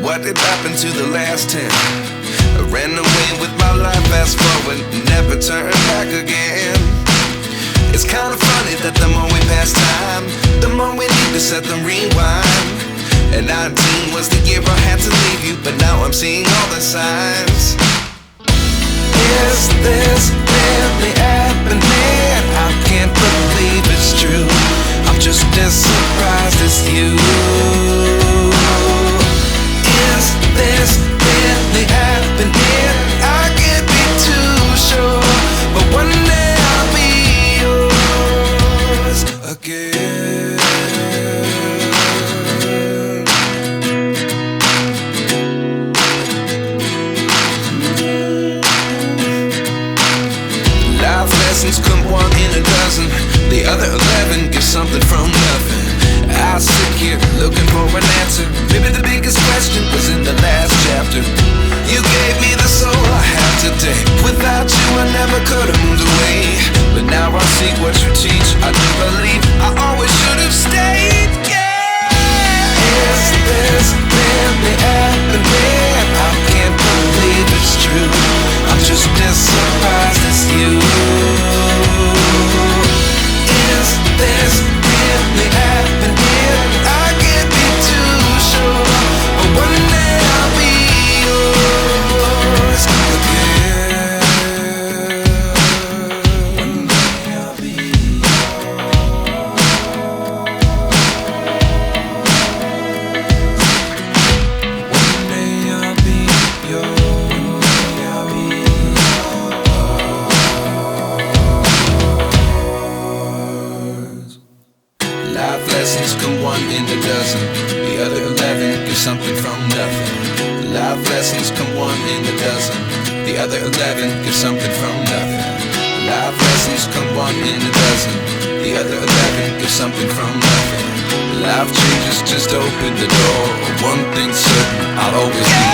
what did happen to the last 10? I ran away with my life, fast forward, never turn back again. It's kind of funny that the more we pass time, the more we need to set them rewind. And 19 was the year I had to leave you, but now I'm seeing all the signs. Is this really happening? I can't believe it's true. I'm just as surprised as you. Is this really happening? I can't be too sure, but one day I'll be yours again. Life lessons come one in a dozen. The other 11 get something from nothing. I sit here looking for an answer. Maybe the biggest question was in the last chapter. You gave me the soul I have today. Without you I never could have moved away. But now I see what you teach. I do believe I always should have stayed. Yeah. Is this really happening? I can't believe it's true. I'm just as surprised as you. Is this really happening? I can't be too sure, but one day I'll be yours again. One day I'll be yours. One day I'll be yours. One day I'll be yours. Life lessons come one in a dozen. The other 11 give something from nothing. Life lessons come one in a dozen. The other 11 give something from nothing. Life lessons come one in a dozen. The other 11 give something from nothing. Life changes just open the door. One thing's certain, I'll always be